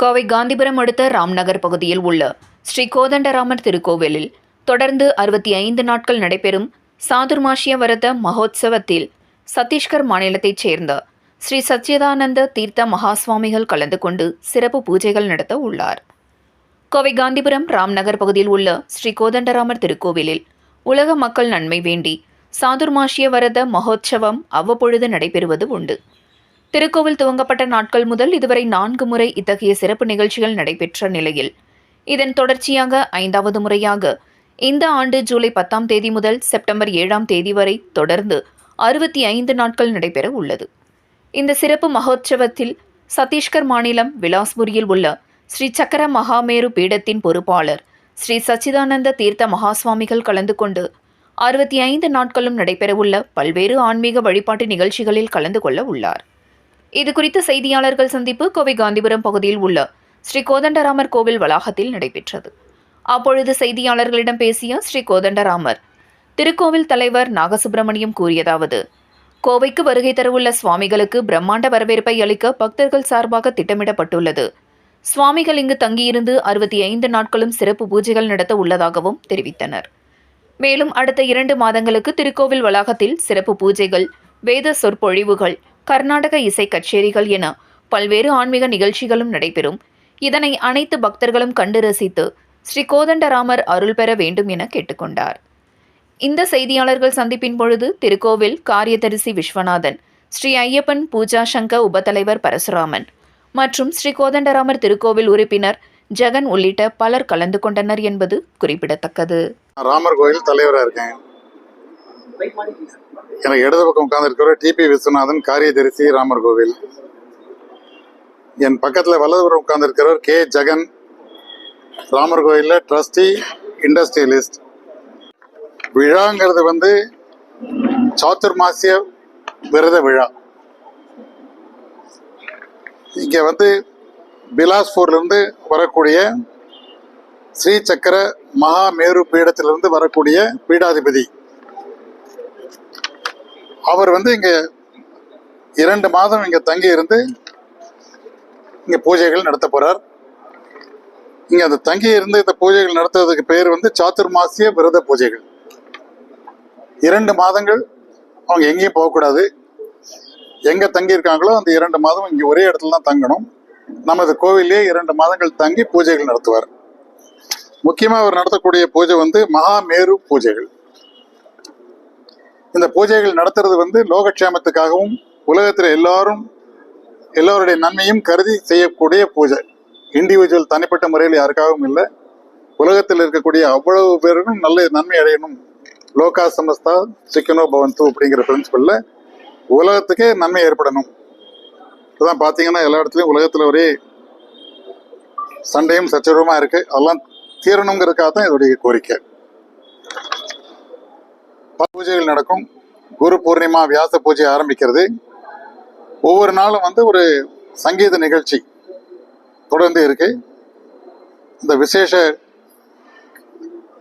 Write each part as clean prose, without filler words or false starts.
கோவை காந்திபுரம் அடுத்த ராம்நகர் பகுதியில் உள்ள ஸ்ரீ கோதண்டராமர் திருக்கோவிலில் தொடர்ந்து 65 நாட்கள் நடைபெறும் சாதுர்மாசிய விரத மகோத்சவத்தில் சத்தீஸ்கர் மாநிலத்தைச் சேர்ந்த ஸ்ரீ சச்சிதானந்த தீர்த்த மகாசுவாமிகள் கலந்து கொண்டு சிறப்பு பூஜைகள் நடத்த உள்ளார். கோவை காந்திபுரம் ராம்நகர் பகுதியில் உள்ள ஸ்ரீ கோதண்டராமர் திருக்கோவிலில் உலக மக்கள் நன்மை வேண்டி சாதுர்மாசிய விரத மகோத்சவம் அவ்வப்பொழுது நடைபெறுவது உண்டு. திருக்கோவில் துவங்கப்பட்ட நாட்கள் முதல் இதுவரை 4 முறை இத்தகைய சிறப்பு நிகழ்ச்சிகள் நடைபெற்ற நிலையில் இதன் தொடர்ச்சியாக 5வது முறையாக இந்த ஆண்டு ஜூலை 10ஆம் தேதி முதல் செப்டம்பர் 7ஆம் தேதி வரை தொடர்ந்து 65 நாட்கள் நடைபெற உள்ளது. இந்த சிறப்பு மகோத்சவத்தில் சத்தீஸ்கர் மாநிலம் விலாஸ்புரியில் உள்ள ஸ்ரீ சக்கர மகாமேரு பீடத்தின் பொறுப்பாளர் ஸ்ரீ சச்சிதானந்த தீர்த்த மகாசுவாமிகள் கலந்து கொண்டு 65 நாட்களும் நடைபெறவுள்ள பல்வேறு ஆன்மீக வழிபாட்டு நிகழ்ச்சிகளில் கலந்து கொள்ள உள்ளார். இது குறித்த செய்தியாளர்கள் சந்திப்பு கோவை காந்திபுரம் பகுதியில் உள்ள ஸ்ரீ கோதண்டராமர் கோவில் வளாகத்தில் நடைபெற்றது. அப்பொழுது செய்தியாளர்களிடம் பேசிய ஸ்ரீ கோதண்டராமர் திருக்கோவில் தலைவர் நாகசுப்பிரமணியம் கூறியதாவது: கோவைக்கு வருகை தரவுள்ள சுவாமிகளுக்கு பிரம்மாண்ட வரவேற்பை அளிக்க பக்தர்கள் சார்பாக திட்டமிடப்பட்டுள்ளது. சுவாமிகள் இங்கு தங்கியிருந்து 65 நாட்களும் சிறப்பு பூஜைகள் நடத்த உள்ளதாகவும் தெரிவித்தனர். மேலும் அடுத்த 2 மாதங்களுக்கு திருக்கோவில் வளாகத்தில் சிறப்பு பூஜைகள், வேத சொற்பொழிவுகள், கர்நாடக இசை கச்சேரிகள் என பல்வேறு ஆன்மீக நிகழ்ச்சிகளும் நடைபெறும். இதனை அனைத்து பக்தர்களும் கண்டு ரசித்து ஸ்ரீ கோதண்டராமர் அருள் பெற வேண்டும் என கேட்டுக்கொண்டார். இந்த செய்தியாளர்கள் சந்திப்பின் பொழுது திருக்கோவில் காரியதரிசி விஸ்வநாதன், ஸ்ரீ ஐயப்பன் பூஜா சங்க உபத்தலைவர் பரசுராமன் மற்றும் ஸ்ரீ கோதண்டராமர் திருக்கோவில் உறுப்பினர் ஜெகன் உள்ளிட்ட பலர் கலந்து கொண்டனர் என்பது குறிப்பிடத்தக்கது. ராமர் கோயில் தலைவராக இருக்கேன். எனக்கு இடது பக்கம் உட்கார்ந்துருக்கிற டிபி விஸ்வநாதன், காரியதரிசி, ராமர் கோவில். என் பக்கத்தில் வலதுபுறம் உட்கார்ந்துருக்கிறவர் கே ஜெகன், ராமர் கோயிலில் ட்ரஸ்டி, இண்டஸ்ட்ரியலிஸ்ட். விழாங்கிறது சாதுர்மாசிய விரத விழா. இங்கே பிலாஸ்பூர்லேருந்து வரக்கூடிய ஸ்ரீ சக்கர மகாமேரு பீடத்திலிருந்து வரக்கூடிய பீடாதிபதி அவர் இங்கே 2 மாதம் இங்கே தங்கி இருந்து இங்கே பூஜைகள் நடத்த போகிறார். இங்கே அந்த தங்கி இருந்து இந்த பூஜைகள் நடத்துவதற்கு பேர் சாதுர்மாசிய விரத பூஜைகள். 2 மாதங்கள் அவங்க எங்கேயும் போகக்கூடாது. எங்கே தங்கியிருக்காங்களோ அந்த 2 மாதம் இங்கே ஒரே இடத்துல தான் தங்கணும். நமது கோவிலே 2 மாதங்கள் தங்கி பூஜைகள் நடத்துவார். முக்கியமாக அவர் நடத்தக்கூடிய பூஜை மகாமேரு பூஜைகள். இந்த பூஜைகள் நடத்துறது லோகக்ஷேமத்துக்காகவும் உலகத்தில் எல்லோருடைய நன்மையும் கருதி செய்யக்கூடிய பூஜை. இண்டிவிஜுவல் தனிப்பட்ட முறையில் யாருக்காகவும் இல்லை. உலகத்தில் இருக்கக்கூடிய அவ்வளவு பேருக்கும் நல்ல நன்மை அடையணும். லோகா சமஸ்தா சிக்கனோ பவந்து அப்படிங்கிற பிரின்சிபல்ல உலகத்துக்கே நன்மை ஏற்படணும். இப்போதான் பார்த்தீங்கன்னா எல்லா இடத்துலையும் உலகத்தில் ஒரே சண்டையும் சச்சரவுமா இருக்கு. அதெல்லாம் தீரணுங்கிறதுக்காக தான் இதோடைய கோரிக்கை. பூஜைகள் நடக்கும். குரு பூர்ணிமா வியாச பூஜை ஆரம்பிக்கிறது. ஒவ்வொரு நாளும் ஒரு சங்கீத நிகழ்ச்சி தொடர்ந்து இருக்கு. இந்த விசேஷ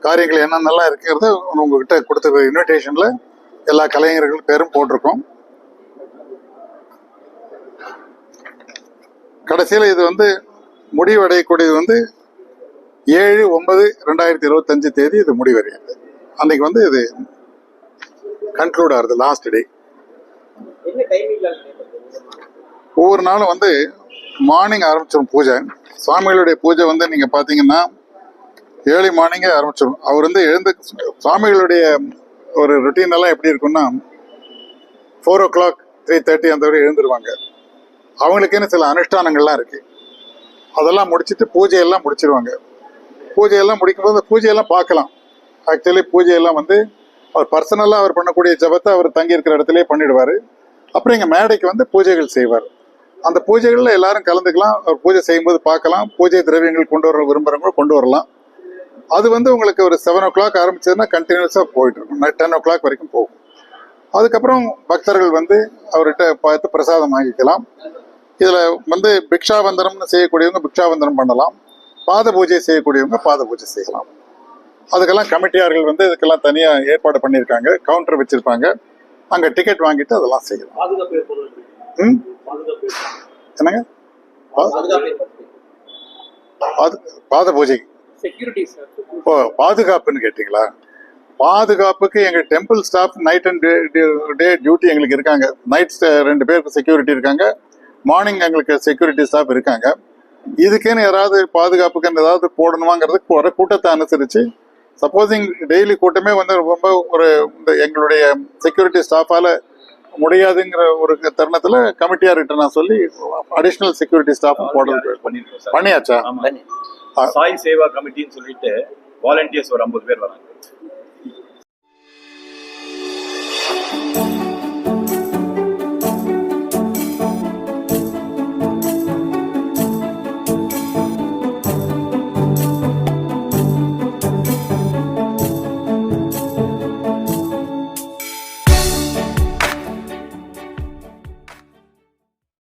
காரியங்கள் என்னென்னலாம் இருக்கிறது உங்ககிட்ட கொடுத்த இன்விடேஷன்ல எல்லா கலைஞர்கள் பேரும் போட்டிருக்கோம். கடைசியில் இது முடிவடையக்கூடியது 7/9/2025 தேதி இது முடிவடையாது. அன்னைக்கு இது கன்க்ளூட் ஆகுது, லாஸ்ட் டே. ஒவ்வொரு நாளும் மார்னிங் ஆரம்பிச்சிடும் பூஜை. சுவாமிகளுடைய பூஜை நீங்க பாத்தீங்கன்னா ஏர்லி மார்னிங்கே ஆரம்பிச்சிடும். அவர் எழுந்து சுவாமிகளுடைய ஒரு ரொட்டீன் எல்லாம் எப்படி இருக்குன்னா 4 o'clock 3:30 அந்த வரை எழுந்துருவாங்க. அவங்களுக்குன்னு சில அனுஷ்டானங்கள்லாம் இருக்கு. அதெல்லாம் முடிச்சுட்டு பூஜையெல்லாம் முடிச்சிருவாங்க. பூஜையெல்லாம் முடிக்கும்போது பூஜையெல்லாம் பார்க்கலாம். ஆக்சுவலி பூஜையெல்லாம் அவர் பர்சனலாக அவர் பண்ணக்கூடிய ஜபத்தை அவர் தங்கியிருக்கிற இடத்துலேயே பண்ணிடுவார். அப்புறம் இங்கே மேடைக்கு பூஜைகள் செய்வார். அந்த பூஜைகளில் எல்லாரும் கலந்துக்கலாம். அவர் பூஜை செய்யும்போது பார்க்கலாம். பூஜை திரவியங்கள் கொண்டு வர விரும்புகிறவங்க கொண்டு வரலாம். அது உங்களுக்கு ஒரு 7 o'clock ஆரம்பிச்சதுன்னா கண்டினியூஸாக போயிட்டு இருக்கும். 10 o'clock வரைக்கும் போகும். அதுக்கப்புறம் பக்தர்கள் அவர்கிட்ட பார்த்து பிரசாதம் வாங்கிக்கலாம். இதில் பிக்ஷாவந்தனம்னு செய்யக்கூடியவங்க பிக்ஷாவந்தனம் பண்ணலாம். பாத பூஜை செய்யக்கூடியவங்க பாத பூஜை செய்யலாம். அதுக்கெல்லாம் கமிட்டியார்கள் இதுக்கெல்லாம் தனியாக ஏற்பாடு பண்ணியிருக்காங்க. கவுண்டர் வச்சிருப்பாங்க. அங்கே டிக்கெட் வாங்கிட்டு அதெல்லாம் செய்யலாம். என்னங்க பாத பூஜை. Security sir. இப்போ பாதுகாப்புன்னு கேட்டிங்களா? பாதுகாப்புக்கு எங்கள் temple staff night and day duty எங்களுக்கு இருக்காங்க. நைட் 2 பேருக்கு செக்யூரிட்டி இருக்காங்க, மார்னிங் எங்களுக்கு செக்யூரிட்டி ஸ்டாஃப் இருக்காங்க. இதுக்குன்னு யாராவது பாதுகாப்புக்கு ஏதாவது போடணுமாங்கிறதுக்கு வர கூட்டத்தை அனுசரித்து, சப்போஸிங் டெய்லி கூட்டமே வந்து ரொம்ப இந்த எங்களுடைய செக்யூரிட்டி ஸ்டாஃபால் முடியாதுங்கிற ஒரு தருணத்தில் கமிட்டியாக ரிட்டர்னா சொல்லி அடிஷ்னல் செக்யூரிட்டி ஸ்டாஃப் போடுறது பண்ணியாச்சா? சாய் சேவா கமிட்டின்னு சொல்லிட்டு வாலண்டியர்ஸ் ஒரு 50 பேர் வராங்க.